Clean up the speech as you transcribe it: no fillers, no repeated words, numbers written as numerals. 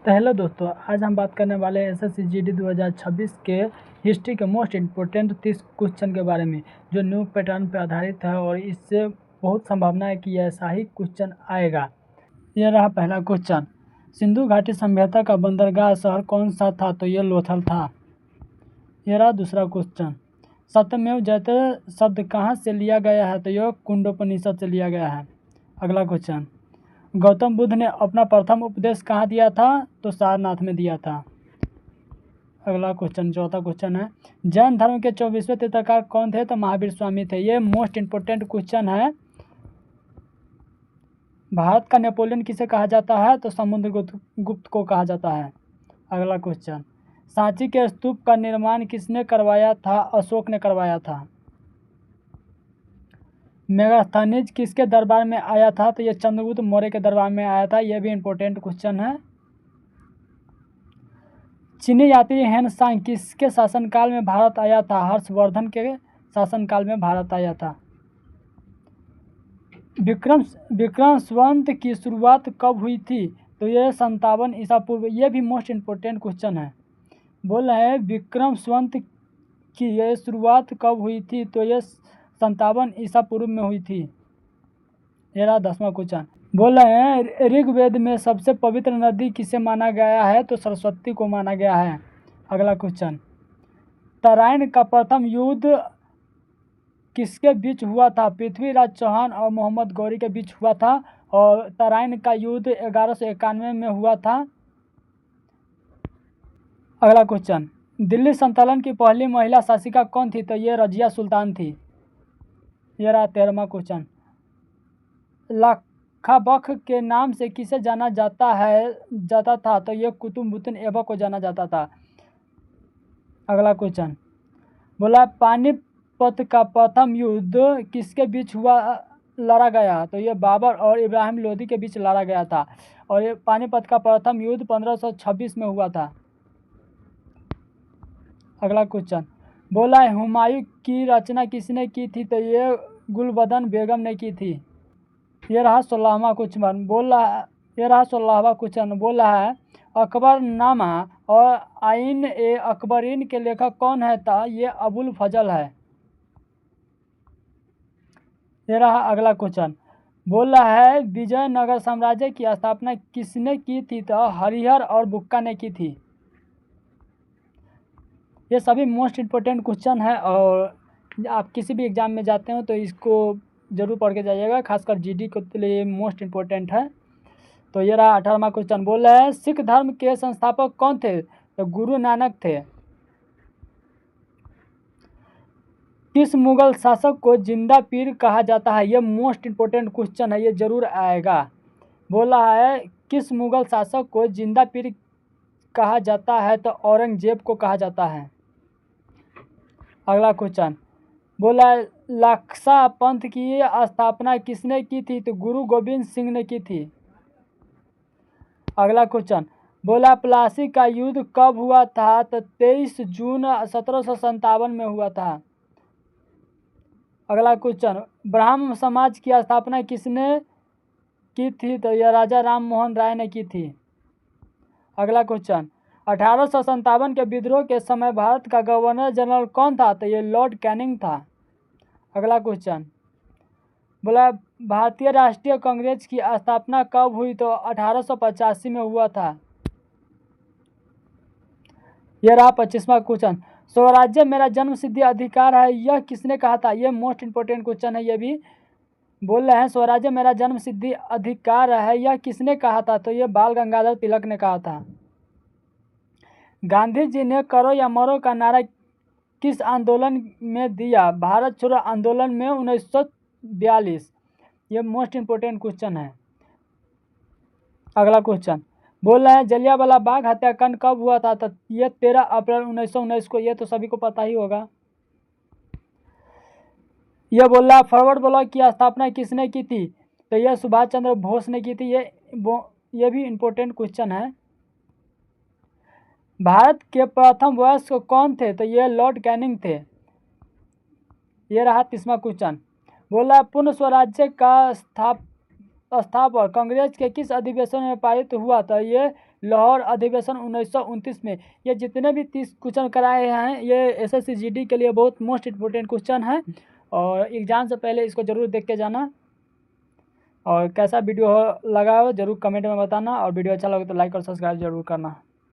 तो हेलो दोस्तों, आज हम बात करने वाले हैं एसएससी जीडी 2026 के हिस्ट्री के मोस्ट इम्पोर्टेंट 30 क्वेश्चन के बारे में, जो न्यू पैटर्न पर आधारित है और इससे बहुत संभावना है कि ऐसा ही क्वेश्चन आएगा। यह रहा पहला क्वेश्चन, सिंधु घाटी सभ्यता का बंदरगाह शहर कौन सा था? तो यह लोथल था। यह रहा दूसरा क्वेश्चन, सत्यमेव जयते शब्द कहाँ से लिया गया है? तो यह कुंडोपनिषद से लिया गया है। अगला क्वेश्चन, गौतम बुद्ध ने अपना प्रथम उपदेश कहाँ दिया था? तो सारनाथ में दिया था। अगला क्वेश्चन, चौथा क्वेश्चन है, जैन धर्म के 24वें तीर्थंकर कौन थे? तो महावीर स्वामी थे। ये मोस्ट इम्पोर्टेंट क्वेश्चन है। भारत का नेपोलियन किसे कहा जाता है? तो समुद्रगुप्त को कहा जाता है। अगला क्वेश्चन, सांची के स्तूप का निर्माण किसने करवाया था? अशोक ने करवाया था। मेगास्थनीज किसके दरबार में आया था? तो यह चंद्रगुप्त मौर्य के दरबार में आया था। यह भी इम्पोर्टेंट क्वेश्चन है। चीनी यात्री हेन सांग किसके शासनकाल में भारत आया था? हर्षवर्धन के शासनकाल में भारत आया था। विक्रम संवत की शुरुआत कब हुई थी? तो यह 57 ईसा पूर्व। यह भी मोस्ट इम्पोर्टेंट क्वेश्चन है। बोल रहे हैं विक्रम संवत की यह शुरुआत कब हुई थी? तो यह 57 ईसा पूर्व में हुई थी। यह रहा 10वां क्वेश्चन, बोल रहे हैं ऋग्वेद में सबसे पवित्र नदी किसे माना गया है? तो सरस्वती को माना गया है। अगला क्वेश्चन, तराइन का प्रथम युद्ध किसके बीच हुआ था? पृथ्वीराज चौहान और मोहम्मद गौरी के बीच हुआ था और तराइन का युद्ध 1191 में हुआ था। अगला क्वेश्चन, दिल्ली सल्तनत की पहली महिला शासिका कौन थी? तो ये रजिया सुल्तान थी। यह रहा 13वां क्वेश्चन, लाखाबख के नाम से किसे जाना जाता था? तो यह कुतुबुद्दीन ऐबक को जाना जाता था। अगला क्वेश्चन, बोला पानीपत का प्रथम युद्ध किसके बीच लड़ा गया? तो यह बाबर और इब्राहिम लोदी के बीच लड़ा गया था और ये पानीपत का प्रथम युद्ध 1526 में हुआ था। अगला क्वेश्चन, बोला हुमायूं की रचना किसने की थी? तो ये गुलबदन बेगम ने की थी। यह रहा 16वां क्वेश्चन, बोल रहा है अकबरनामा और आइन ए अकबरीन के लेखक कौन है? था ये अबुल फजल है। यह रहा अगला क्वेश्चन, बोल रहा है विजयनगर साम्राज्य की स्थापना किसने की थी? तो हरिहर और बुक्का ने की थी। ये सभी मोस्ट इम्पोर्टेंट क्वेश्चन है और आप किसी भी एग्ज़ाम में जाते हो तो इसको ज़रूर पढ़ के जाइएगा, खासकर जीडी के लिए मोस्ट इम्पोर्टेंट है। तो ये रहा 18वां क्वेश्चन, बोल रहा है सिख धर्म के संस्थापक कौन थे? तो गुरु नानक थे। किस मुगल शासक को जिंदा पीर कहा जाता है? ये मोस्ट इम्पोर्टेंट क्वेश्चन है, ये जरूर आएगा। बोल रहा है किस मुगल शासक को जिंदा पीर कहा जाता है? तो औरंगजेब को कहा जाता है। अगला क्वेश्चन, बोला लाक्सा पंथ की स्थापना किसने की थी? तो गुरु गोविंद सिंह ने की थी। अगला क्वेश्चन, बोला प्लासी का युद्ध कब हुआ था? तो 23 जून 1757 में हुआ था। अगला क्वेश्चन, ब्राह्म समाज की स्थापना किसने की थी? तो यह राजा राम मोहन राय ने की थी। अगला क्वेश्चन, 1857 के विद्रोह के समय भारत का गवर्नर जनरल कौन था? तो ये लॉर्ड कैनिंग था। अगला क्वेश्चन, बोला भारतीय राष्ट्रीय कांग्रेस की स्थापना कब हुई? तो 1885 में हुआ था। यह रहा 25वां क्वेश्चन, स्वराज्य मेरा जन्म सिद्धि अधिकार है, यह किसने कहा था? यह मोस्ट इम्पोर्टेंट क्वेश्चन है। यह भी बोल रहे हैं स्वराज्य मेरा जन्म सिद्धि अधिकार है, यह किसने कहा था? तो यह बाल गंगाधर तिलक ने कहा था। गांधी जी ने करो या मरो का नारा किस आंदोलन में दिया? भारत छोड़ो आंदोलन में 1942। ये मोस्ट इम्पोर्टेंट क्वेश्चन है। अगला क्वेश्चन, बोल रहे हैं जलियांवाला बाग हत्याकांड कब हुआ था? तो ये 13 अप्रैल 1919 को। ये तो सभी को पता ही होगा। यह बोल रहा फॉरवर्ड ब्लॉक की स्थापना किसने की थी? तो यह सुभाष चंद्र बोस ने की थी। ये भी इम्पोर्टेंट क्वेश्चन है। भारत के प्रथम वयस्क कौन थे? तो ये लॉर्ड कैनिंग थे। ये रहा 30वां क्वेश्चन, बोला पूर्ण स्वराज्य का स्थापना कांग्रेस के किस अधिवेशन में पारित हुआ? तो ये लाहौर अधिवेशन 1929 में। ये जितने भी 30 क्वेश्चन कराए हैं ये एसएससी जीडी के लिए बहुत मोस्ट इम्पोर्टेंट क्वेश्चन है, और एग्ज़ाम से पहले इसको ज़रूर देख के जाना। और कैसा वीडियो लगा हो ज़रूर कमेंट में बताना, और वीडियो अच्छा लगे तो लाइक और सब्सक्राइब जरूर करना।